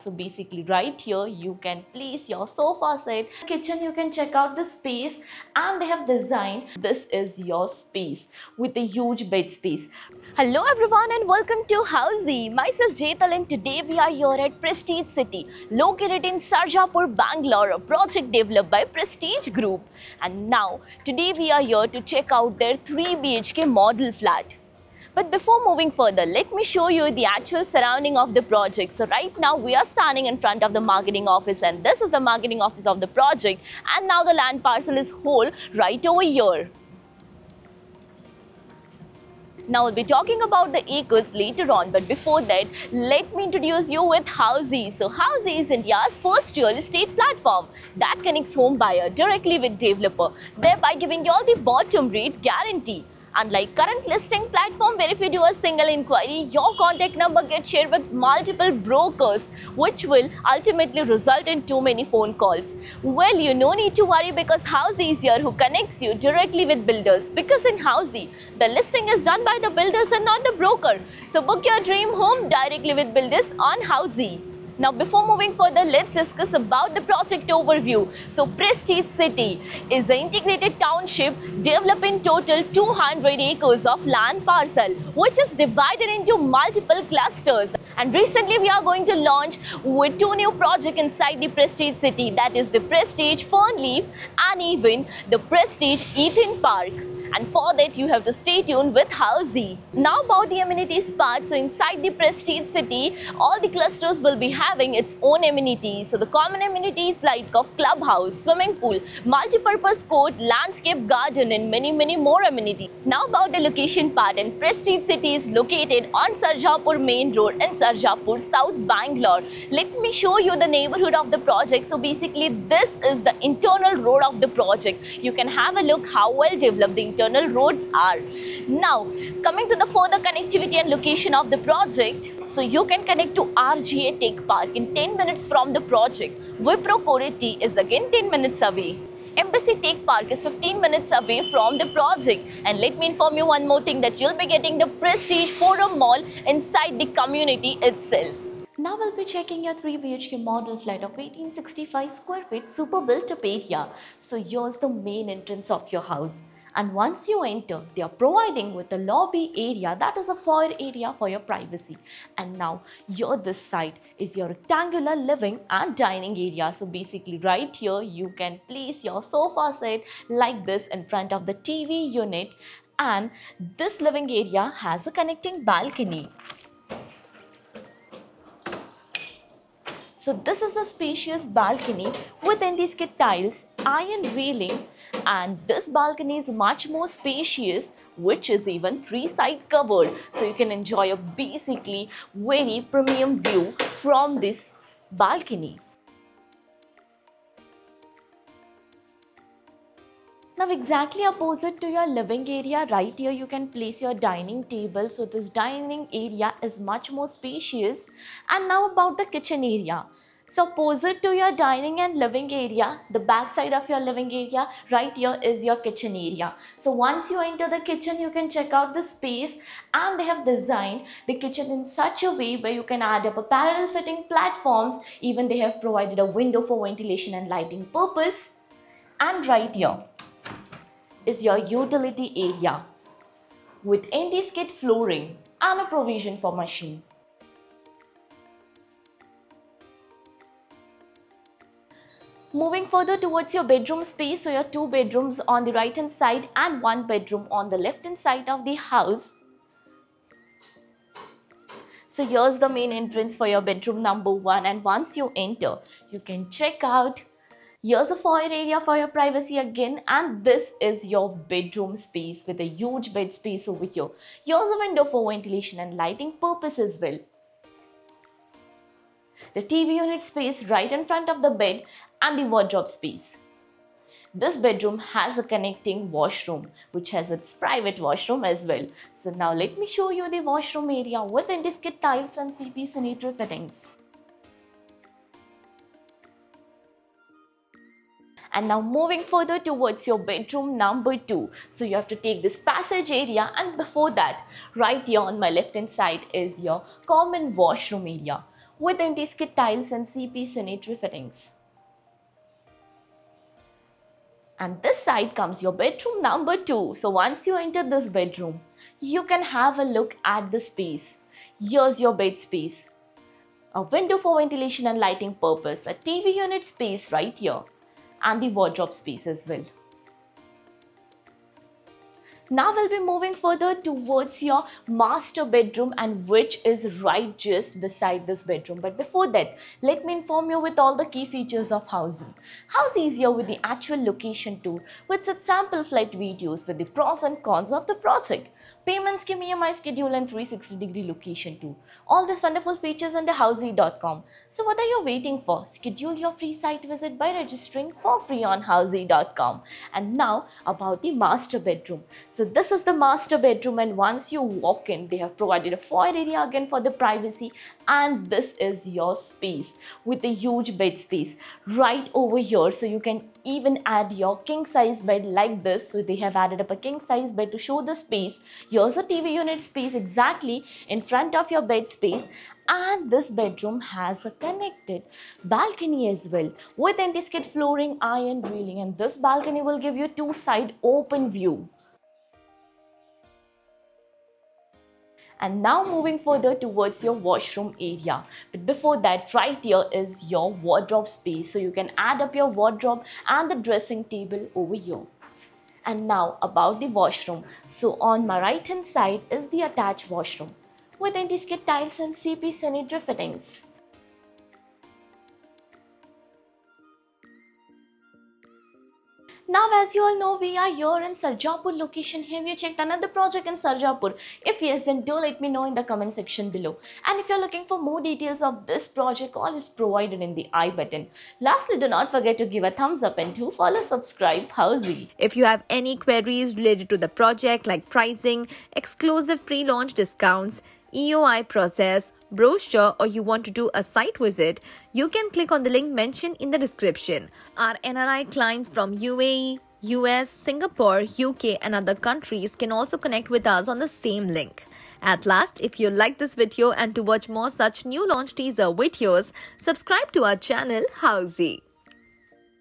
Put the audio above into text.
So basically right here you can place your sofa set. Kitchen, you can check out the space, and they have designed this is your space with a huge bed space. Hello everyone and welcome to Housey. Myself Jetal, and today we are here at Prestige City, located in Sarjapur, Bangalore, a project developed by Prestige Group. And now today we are here to check out their 3 BHK model flat. But before moving further, let me show you the actual surrounding of the project. So right now we are standing in front of the marketing office, and this is the marketing office of the project, and now the land parcel is whole right over here. Now we'll be talking about the acres later on, but before that, let me introduce you with Housey. So Housey is India's first real estate platform that connects home buyer directly with developer, thereby giving you all the bottom rate guarantee. Unlike current listing platform where if you do a single inquiry, your contact number gets shared with multiple brokers, which will ultimately result in too many phone calls. Well, you no need to worry, because Housey is here who connects you directly with builders. Because in Housey, the listing is done by the builders and not the broker. So book your dream home directly with builders on Housey. Now before moving further, let's discuss about the project overview. So Prestige City is an integrated township developing total 200 acres of land parcel, which is divided into multiple clusters. And recently we are going to launch with 2 new projects inside the Prestige City, that is the Prestige Fernleaf and even the Prestige Eden Park. And for that you have to stay tuned with Housey. Now about the amenities part. So inside the Prestige City, all the clusters will be having its own amenities. So the common amenities like of clubhouse, swimming pool, multi-purpose court, landscape garden, and many more amenities. Now about the location part. And Prestige City is located on Sarjapur Main Road in Sarjapur, South Bangalore. Let me show you the neighborhood of the project. So basically this is the internal road of the project. You can have a look how well developed the internal roads are. Now coming to the further connectivity and location of the project, so you can connect to RGA Tech Park in 10 minutes from the project. Wipro Koriti is again 10 minutes away. Embassy Tech Park is 15 minutes away from the project. And let me inform you one more thing, that you'll be getting the Prestige Forum Mall inside the community itself. Now we'll be checking your 3 BHK model flat of 1865 square feet super built up area. So here's the main entrance of your house. And once you enter, they are providing with a lobby area, that is a foyer area for your privacy. And now here this side is your rectangular living and dining area. So basically right here you can place your sofa set like this in front of the TV unit, and this living area has a connecting balcony. So this is a spacious balcony with anti-skid tiles, iron railing, and this balcony is much more spacious, which is even 3-side covered. So you can enjoy a basically very premium view from this balcony. Now exactly opposite to your living area, right here you can place your dining table. So this dining area is much more spacious. And now about the kitchen area. So opposite to your dining and living area, the back side of your living area, right here is your kitchen area. So once you enter the kitchen, you can check out the space, and they have designed the kitchen in such a way where you can add up a parallel fitting platforms. Even they have provided a window for ventilation and lighting purpose. And right here is your utility area with anti-skid flooring and a provision for machine. Moving further towards your bedroom space, so your 2 bedrooms on the right hand side and 1 bedroom on the left hand side of the house. So here's the main entrance for your bedroom number 1, and once you enter, you can check out. Here's a foyer area for your privacy again, and this is your bedroom space with a huge bed space over here. Here's a window for ventilation and lighting purpose as well. The TV unit space right in front of the bed and the wardrobe space. This bedroom has a connecting washroom, which has its private washroom as well. So now let me show you the washroom area with anti-skid tiles and CP sanitary fittings. And now moving further towards your bedroom number 2. So you have to take this passage area, and before that, right here on my left hand side is your common washroom area with anti-skid tiles and CP sanitary fittings. And this side comes your bedroom number 2. So once you enter this bedroom, you can have a look at the space. Here's your bed space. A window for ventilation and lighting purpose, a TV unit space right here, and the wardrobe space as well. Now we'll be moving further towards your master bedroom, and which is right just beside this bedroom. But before that, let me inform you with all the key features of Housey. Housey is here with the actual location tour with such sample flight videos with the pros and cons of the project. Payment scheme, EMI schedule and 360-degree location too. All these wonderful features under Housey.com. So what are you waiting for? Schedule your free site visit by registering for free on Housey.com. And now about the master bedroom. So this is the master bedroom, and once you walk in, they have provided a foyer area again for the privacy, and this is your space with a huge bed space right over here. So you can even add your king size bed like this. So they have added up a king size bed to show the space. Here's a TV unit space exactly in front of your bed space, and this bedroom has a connected balcony as well with anti-skid flooring, iron railing, and this balcony will give you two-side open view. And now moving further towards your washroom area. But before that, right here is your wardrobe space. So you can add up your wardrobe and the dressing table over here. And now about the washroom. So on my right hand side is the attached washroom with anti-skid tiles and CP sanitary fittings. Now, as you all know, we are here in Sarjapur location. Have you checked another project in Sarjapur? If yes, then do let me know in the comment section below. And if you're looking for more details of this project, all is provided in the I button. Lastly, do not forget to give a thumbs up and do follow, subscribe Housey. If you have any queries related to the project like pricing, exclusive pre-launch discounts, EOI process, brochure, or you want to do a site visit, you can click on the link mentioned in the description. Our NRI clients from UAE, US, Singapore, UK and other countries can also connect with us on the same link. At last, if you like this video and to watch more such new launch teaser videos, subscribe to our channel Housey.